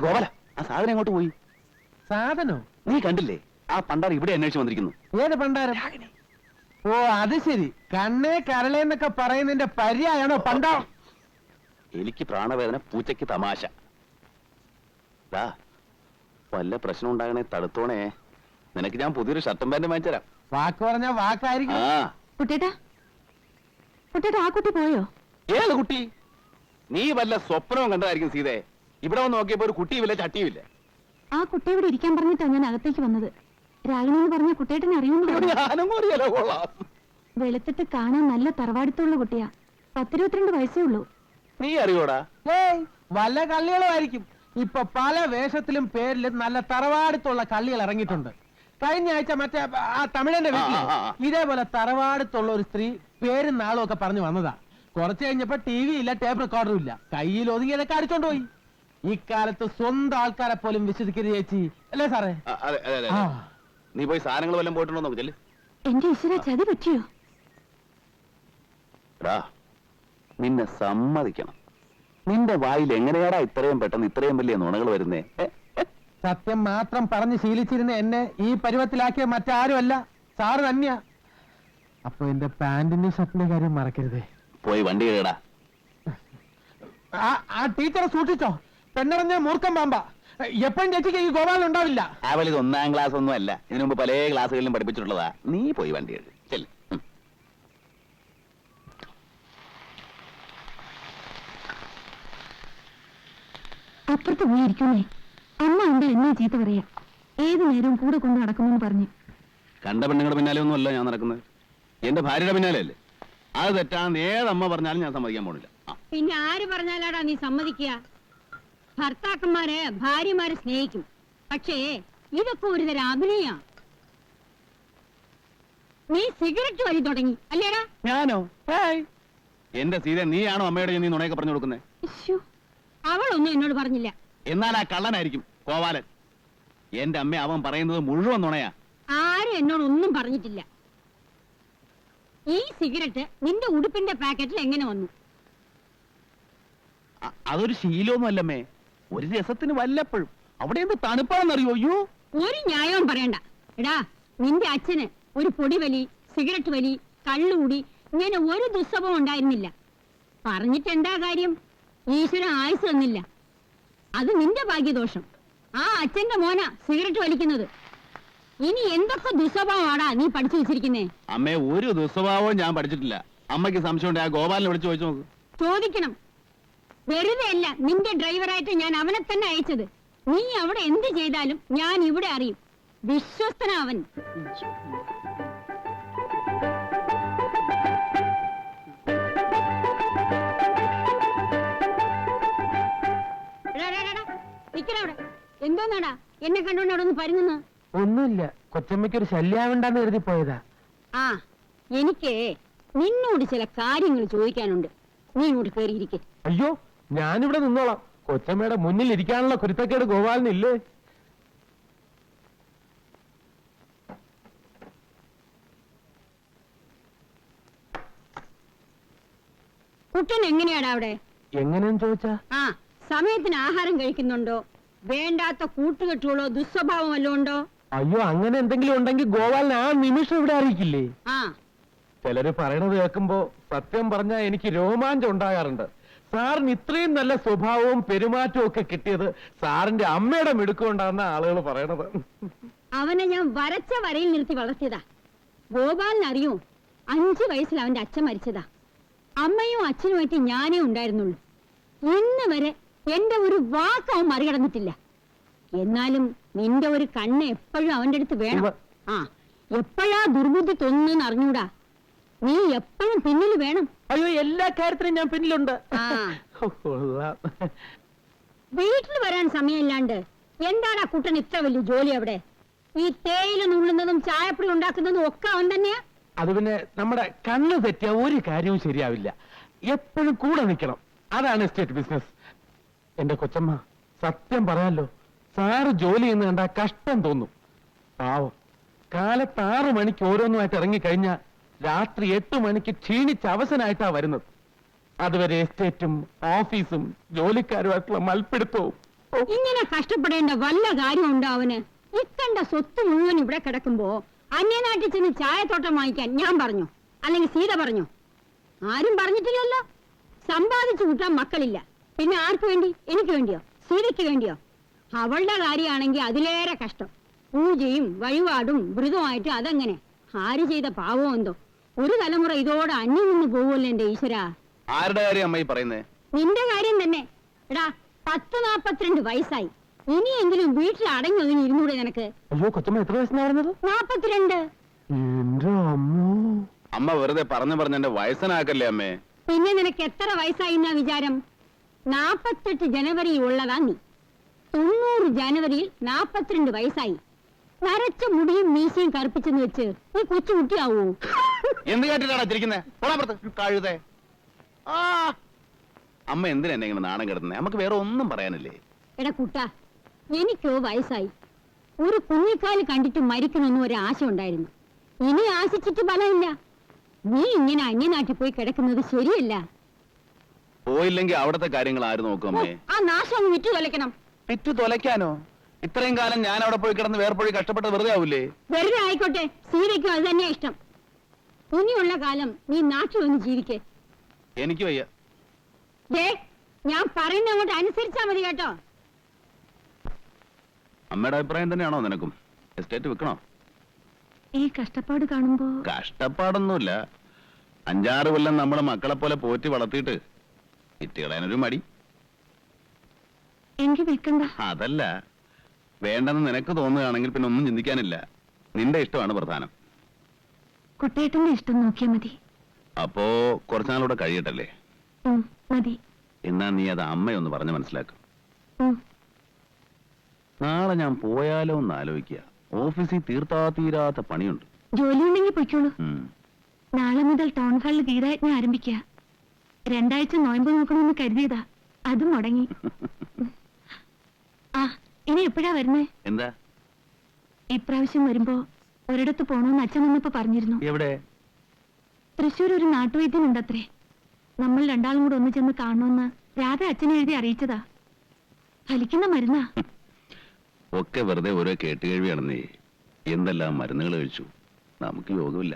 ഗോപാല, ആ സാധനം എങ്ങോട്ട് പോയി? സാധനോ? നീ കണ്ടില്ലേ? ആ പണ്ടാരം ഇവിടെ അന്വേഷിച്ച് വന്നിരിക്കുന്നു. ഏത് പണ്ടാരം? ഓ അത് ശരി, കണ്ണേ കരളേന്നൊക്കെ പറയുന്നതിന്റെ പര്യായാണോ പണ്ടാ? എനിക്ക് പ്രാണവേദന, പൂച്ചയ്ക്ക് തമാശ. വല്ല പ്രശ്നം ഉണ്ടാകണേ തടുത്തോണേ. നിനക്ക് ഞാൻ പുതിയൊരു ഷർട്ടും പാന്റും വാങ്ങിച്ചരാം. വാക്ക് പറഞ്ഞ വാക്കായിരിക്കും. കുട്ടേട്ടാ, കുട്ടേട്ടാ ആ കുട്ടി പോയോ? ഏത് കുട്ടി? നീ വല്ല സ്വപ്നവും കണ്ടതായിരിക്കും സീതേ. ഇവിടെ വന്ന് നോക്കിയപ്പോ ഒരു കുട്ടിയുമില്ല, ചട്ടിയുമില്ല. ആ കുട്ടി ഇവിടെ ഇരിക്കാൻ പറഞ്ഞിട്ടാ ഞാൻ അകത്തേക്ക് വന്നത്. രാഗിണി എന്ന് പറഞ്ഞ കുട്ടേട്ടനെ അറിയുന്നു. വെളുത്തിട്ട് കാണാൻ നല്ല തറവാടിത്തുള്ള കുട്ടിയാ. 10-22 വയസ്സേ ഉള്ളൂ. നീ അറിയോടാ? വല്ല കള്ളികളുമായിരിക്കും. ഇപ്പൊ പല വേഷത്തിലും പേരിലും നല്ല തറവാടിത്തുള്ള കള്ളികൾ ഇറങ്ങിയിട്ടുണ്ട്. കഴിഞ്ഞ ആഴ്ച മറ്റേ ആ തമിഴന്റെ വീട്ടിൽ ഇതേപോലെ തറവാടിത്തുള്ള ഒരു സ്ത്രീ പേരും നാളും ഒക്കെ പറഞ്ഞു വന്നതാ. കുറച്ച് കഴിഞ്ഞപ്പോ TV ഇല്ല, ടേപ്പ് റെക്കോർഡറും ഇല്ല. കയ്യിൽ ഒതുങ്ങിയതൊക്കെ അടിച്ചോണ്ട് പോയി. ഇക്കാലത്ത് സ്വന്തം ആൾക്കാരെ പോലും വിശ്വസിക്കരുത് ചേച്ചി, അല്ലേ സാറേ? നീ പോയി സാധനങ്ങൾ വല്ലതും പോയിട്ടുണ്ടോ നോക്കില്ലേ? എന്റെ ഈശ്വര, ചതി പറ്റിയോ? നിന്നെ സമ്മതിക്കണം. നിന്റെ വായിൽ എങ്ങനെയാടാ ഇത്രയും പെട്ടെന്ന് ഇത്രയും വലിയ നുണകൾ വരുന്നേ? സത്യം മാത്രം പറഞ്ഞ് ശീലിച്ചിരുന്ന എന്നെ ഈ പരുവത്തിലാക്കിയ മറ്റാരുമല്ല, സാറ് തന്നെയാ. അപ്പൊ എന്റെ പാന്റിന്റെ ഷർട്ടിന്റെ കാര്യം മറക്കരുതേ. പോയി വണ്ടി കേടാ. ആ ടീച്ചറെ സൂക്ഷിച്ചോ, പെണ്ണറിഞ്ഞ മൂർഖം പാമ്പ. എപ്പോഴും ചേച്ചിക്ക് ഈ ഗോപാലൻ ഉണ്ടാവില്ല. അവളിത് 1ാം ക്ലാസ് ഒന്നും അല്ല, ഇതിനു മുമ്പ് പല ക്ലാസ്സുകളിലും പഠിപ്പിച്ചിട്ടുള്ളതാ. നീ പോയി വണ്ടി കേട് ചെല്ല്. അപ്പുറത്ത് പോയിരിക്കുന്നേ. അമ്മ ഉണ്ട് എന്നെ ചീത്ത പറയാ. ഏതു നേരവും കൂടെ കൊണ്ട് നടക്കുമെന്ന് പറഞ്ഞു. കണ്ട പെണ്ണുങ്ങളുടെ പിന്നാലെ ഒന്നും അല്ല ഞാൻ നടക്കുന്നത്, എന്റെ ഭാര്യയുടെ പിന്നാലെ അല്ലേ. അത് തെറ്റാന്ന് ഏതമ്മ പറഞ്ഞാലും ഞാൻ സമ്മതിക്കാൻ പോണില്ല. പിന്നെ ആര് പറഞ്ഞാലാടാ നീ സമ്മതിക്കുക? ഭർത്താക്കന്മാര് ഭാര്യമാരെ സ്നേഹിക്കും, പക്ഷേ ഇതൊക്കെ ഒരു തരം അഭിനയ. നീ സിഗരറ്റ് വലി തുടങ്ങി അല്ലേടാ? ഞാനോ? എന്റെ സീത, നീയാണോ അമ്മയോട് നീ നുണയൊക്കെ പറഞ്ഞു കൊടുക്കുന്നത്? അവളൊന്നും എന്നോട് പറഞ്ഞില്ല. എന്നാൽ ആ കള്ളനായിരിക്കും ഗോപാലൻ. എന്റെ അമ്മ അവൻ പറയുന്നത് മുഴുവൻ നുണയാ. ആരും എന്നോടൊന്നും പറഞ്ഞിട്ടില്ല. ഈ സിഗരറ്റ് നിന്റെ ഉടുപ്പിന്റെ പാക്കറ്റിൽ എങ്ങനെ വന്നു? അതൊരു ശീലമൊന്നും അല്ലമ്മേ, ഒരു രസത്തിന് വല്ലപ്പോഴും. അവിടെ എന്ത് തണുപ്പാണെന്നറിയോ? അയ്യോ, ഒരു ന്യായവും പറയണ്ട. എടാ, നിന്റെ അച്ഛന് ഒരു പൊടിവലി, സിഗരറ്റ് വലി, കള്ളുകൂടി ഇങ്ങനെ ഒരു ദുസ്സഭം ഉണ്ടായിരുന്നില്ല. പറഞ്ഞിട്ടെന്താ കാര്യം? ഈശ്വരൻ ആയുസ് തന്നില്ല. അത് നിന്റെ ഭാഗ്യദോഷം. ആ അച്ഛന്റെ മോന സിഗരറ്റ് വലിക്കുന്നത്. ഇനി എന്തൊക്കെ ദുസ്വഭാവമാടാ നീ പഠിച്ചു വെച്ചിരിക്കുന്നേ? അമ്മേ, ഒരു ദുസ്വഭാവവും ഞാൻ പഠിച്ചിട്ടില്ല. അമ്മയ്ക്ക് സംശയം ആ ഗോപാലിനെ വിളിച്ചു ചോദിച്ചു നോക്ക്. ചോദിക്കണം. വെറുതെ അല്ല നിന്റെ ഡ്രൈവറായിട്ട് ഞാൻ അവനെ തന്നെ അയച്ചത്. നീ അവിടെ എന്ത് ചെയ്താലും ഞാൻ ഇവിടെ അറിയും. വിശ്വസ്തനാവൻ. നിക്കടവിടെ. എന്തോന്നാടാ എന്നെ കണ്ടോണ്ട് അവിടെ ഒന്ന് പരുങ്ങുന്നു? ഒന്നുമില്ല, കൊച്ചമ്മയ്ക്ക് ഒരു ശല്യാവണ്ടെന്ന് കരുതി പോയതാ. ആ, എനിക്ക് നിന്നോട് ചില കാര്യങ്ങൾ ചോദിക്കാനുണ്ട്. നീ ഇങ്ങോട്ട് കയറിയിരിക്കെ. അയ്യോ, ഞാനിവിടെ നിന്നോളാം. കൊച്ചമ്മയുടെ മുന്നിൽ ഇരിക്കാനുള്ള കുരുത്തക്കേട് ഗോപാലിനില്ലേ? കുട്ടൻ എങ്ങനെയാടാ അവിടെ? എങ്ങനെയെന്ന് ചോദിച്ചാ? ആ, സമയത്തിന് ആഹാരം കഴിക്കുന്നുണ്ടോ? വേണ്ടാത്ത കൂട്ടുകെട്ടുകളോ ദുസ്വഭാവം വല്ലതും ഉണ്ടോ? അയ്യോ, അങ്ങനെ എന്തെങ്കിലും ഉണ്ടെങ്കിൽ ഗോപാലിന് ആ നിമിഷം ഇവിടെ അറിയിക്കില്ലേ? ആ, ചിലര് പറയണത് കേൾക്കുമ്പോ സത്യം പറഞ്ഞാൽ എനിക്ക് രോമാഞ്ചം ഉണ്ടാകാറുണ്ട്. സാറിന് ഇത്രയും നല്ല സ്വഭാവവും പെരുമാറ്റവും ഒക്കെ കിട്ടിയത് സാറിന്റെ അമ്മയുടെ മിടുക്കൊണ്ടാണെന്ന ആളുകൾ പറയണത്. അവനെ ഞാൻ വരച്ച വരയിൽ നിർത്തി വളർത്തിയതാ. ഗോപാലിന് അറിയോ, 5 വയസ്സിൽ അവന്റെ അച്ഛൻ മരിച്ചതാ. അമ്മയും അച്ഛനുമായിട്ട് ഞാനേ ഉണ്ടായിരുന്നുള്ളൂ. ഇന്ന് വരെ എന്റെ ഒരു വാക്ക് അവൻ മറികടന്നിട്ടില്ല. എന്നാലും നിന്റെ ഒരു കണ്ണ് എപ്പോഴും അവന്റെ അടുത്ത് വേണം. ആ, എപ്പോഴാ ദുർബുദ്ധി തോന്നുന്നെന്ന് അറിഞ്ഞൂടാ. നീ എപ്പോഴും പിന്നിൽ വേണം. അയ്യോ, എല്ലാ കാര്യത്തിനും ഞാൻ പിന്നിലുണ്ട്. വീട്ടിൽ വരാൻ സമയമില്ലാണ്ട് എന്താടാ കുട്ടൻ ഇത്ര വലിയ ജോലി അവിടെ? ഈ തേയില നുള്ളുന്നതും ചായപ്പൊടി ഉണ്ടാക്കുന്നതും ഒക്കെ അവൻ തന്നെയാ. അത് പിന്നെ നമ്മുടെ കണ്ണ് തെറ്റിയ ഒരു കാര്യവും ശരിയാവില്ല. എപ്പോഴും കൂടെ നിൽക്കണം. അതാണ് എസ്റ്റേറ്റ് ബിസിനസ്. എന്റെ കൊച്ചമ്മ, സത്യം പറയാലോ, സാറ് ജോലി ചെയ്യുന്ന കണ്ടാ കഷ്ടം തോന്നും. പാവം, കാലത്ത് 6 മണിക്ക് ഓരോന്നുമായിട്ട് ഇറങ്ങിക്കഴിഞ്ഞാൽ രാത്രി 8 മണിക്ക് ക്ഷീണിച്ച് അവസനായിട്ടാ വരുന്നത്. അതുവരെ എസ്റ്റേറ്റും ഓഫീസും ജോലിക്കാരുമായിട്ടുള്ള മൽപ്പിടുത്തവും ഇങ്ങനെ കഷ്ടപ്പെടേണ്ട വല്ല കാര്യമുണ്ടോ അവന്? ഇക്കണ്ട സ്വത്ത് മുഴുവൻ ഇവിടെ കിടക്കുമ്പോ അന്യനാട്ടിൽ ചെന്ന് ചായത്തോട്ടം വാങ്ങിക്കാൻ ഞാൻ പറഞ്ഞു, അല്ലെങ്കിൽ സീത പറഞ്ഞു? ആരും പറഞ്ഞിട്ടില്ലല്ലോ. സമ്പാദിച്ചു കൂട്ടാൻ മക്കളില്ല, പിന്നെ ആർക്ക് വേണ്ടി? എനിക്ക് വേണ്ടിയോ? സീതയ്ക്ക് വേണ്ടിയോ? അവളുടെ കാര്യമാണെങ്കിൽ അതിലേറെ കഷ്ടം. പൂജയും വഴിപാടും വ്രതമായിട്ട് അതങ്ങനെ. ആര് ചെയ്ത പാവോ എന്തോ. ഒരു തലമുറ ഇതോടെ അന്യം നിന്ന് പോവുമല്ലോ എന്റെ ഈശ്വര. ആരുടെ കാര്യം അമ്മ ഈ പറയുന്നേ? നിന്റെ കാര്യം തന്നെ. എടാ, 10-42 വയസ്സായി. ഇനിയെങ്കിലും വീട്ടിൽ അടങ്ങി ഒതുങ്ങി ഇരുന്നൂടെ നിനക്ക്? അയ്യോ കൊച്ചമ്മ എത്ര വയസ്സായിരുന്നത്? 42. എന്റെ അമ്മോ. അമ്മ വെറുതെ പറഞ്ഞു എന്റെ വയസ്സനാക്കല്ലേ അമ്മേ. പിന്നെ നിനക്ക് എത്ര വയസ്സായി എന്നാ വിചാരം? 48 ജനുവരി ഉള്ളതാ നീ. 90 ജനുവരിയിൽ 42 വയസ്സായി. നരച്ച മുടിയും മീശയും കറുപ്പിച്ചെന്ന് വെച്ച് നീ കൊച്ചുകുട്ടിയാവൂ? എന്ത് കേട്ടിട്ടാണ് ചിരിക്കുന്നേ? കഴുതേ. ആ അമ്മ എന്തിനാ എന്നെ ഇങ്ങനെ നാണം കിടത്തുന്നേ? നമുക്ക് വേറെ ഒന്നും പറയാനില്ലേ? എടാ കുട്ടാ, എനിക്കോ വയസ്സായി. ഒരു കുഞ്ഞിക്കാല് കണ്ടിട്ട് മരിക്കണമെന്ന് ഒരു ആശ ഉണ്ടായിരുന്നു. ഇനി ആശിച്ചിട്ട് ഫലമില്ല. നീ ഇങ്ങനെ അന്യനാട്ടിൽ പോയി കിടക്കുന്നത് ശരിയല്ല. പോയില്ലെങ്കിൽ അവിടത്തെ കാര്യങ്ങൾ ആര് നോക്കും അമ്മേ? ആ നാശം അങ്ങ് വിറ്റു തൊലയ്ക്കണം. വിറ്റു തൊലയ്ക്കാനോ? ഇത്രയും കാലം ഞാൻ അവിടെ പോയി കിടന്ന് വേർപ്പൊഴി കഷ്ടപ്പെട്ടത് വെറുതെ ആവൂലേ? വെറുതെ ആയിക്കോട്ടെ, സീതയ്ക്കും അത് തന്നെയാ ഇഷ്ടം. ഇനിയുള്ള കാലം നീ നാട്ടിൽ വന്ന് ജീവിക്കേ. എനിക്ക് വയ്യ. ദേ, ഞാൻ പറയുന്ന അങ്ങോട്ട് അനുസരിച്ചാ മതി കേട്ടോ. അമ്മയുടെ അഭിപ്രായം തന്നെയാണോ നിനക്കും? എസ്റ്റേറ്റ് വിൽക്കണോ? ഈ കഷ്ടപ്പാട് കാണുമ്പോ കഷ്ടപ്പാടൊന്നുമില്ല. 5-6 കൊല്ലം നമ്മളെ മക്കളെ പോലെ പോറ്റി വളർത്തിയിട്ട് വിറ്റുകളയാനൊരു മടി. എനിക്ക് വിൽക്കണ്ട. അതല്ല, വേണ്ടെന്ന് നിനക്ക് തോന്നുകയാണെങ്കിൽ പിന്നെ ഒന്നും ചിന്തിക്കാനില്ല. നിന്റെ ഇഷ്ടമാണ് പ്രധാനം. കുട്ടേട്ടന്റെ ഇഷ്ടം നോക്കിയാ മതി. അപ്പോ കുറച്ചുനാളൂടെ കഴിയട്ടല്ലേ? മതി. എന്നാ നീ അത് അമ്മയൊന്ന് പറഞ്ഞ് മനസ്സിലാക്കും. ഉം. നാളെ ഞാൻ പോയാലോ എന്ന് ആലോചിക്കുക. ഓഫീസിൽ തീരാത്ത പണിയുണ്ട്. ജോലി ഉണ്ടെങ്കിൽ പൊയ്ക്കോളൂ. ഉം. നാളെ മുതൽ ടൗൺ ഹാളിൽ ഗീതായജ്ഞ ആരംഭിക്കുക. 2 ആഴ്ച നോയമ്പ് നോക്കണമെന്ന് കരുതിയതാ, അതും മുടങ്ങി. ആ, ഇനി എപ്പോഴാ വരുന്നേ? എന്താ? ഇപ്രാവശ്യം വരുമ്പോ ഒരിടത്ത് പോണോന്ന് അച്ഛൻ വന്നപ്പോ പറഞ്ഞിരുന്നു. എവിടെ? തൃശ്ശൂർ ഒരു നാട്ടുവൈദ്യനുണ്ടത്രേ. നമ്മൾ 2 ആളും കൂടെ ഒന്ന് ചെന്ന് കാണണമെന്ന് രാധ അച്ഛനെ എഴുതി അറിയിച്ചതാ. ഫലിക്കുന്ന മരുന്നാ. ഒക്കെ വെറുതെ ഓരോ കേട്ടുകേഴ്വിയാണെന്നേ. എന്തെല്ലാം മരുന്നുകൾ കഴിച്ചു. നമുക്ക് യോഗമില്ല.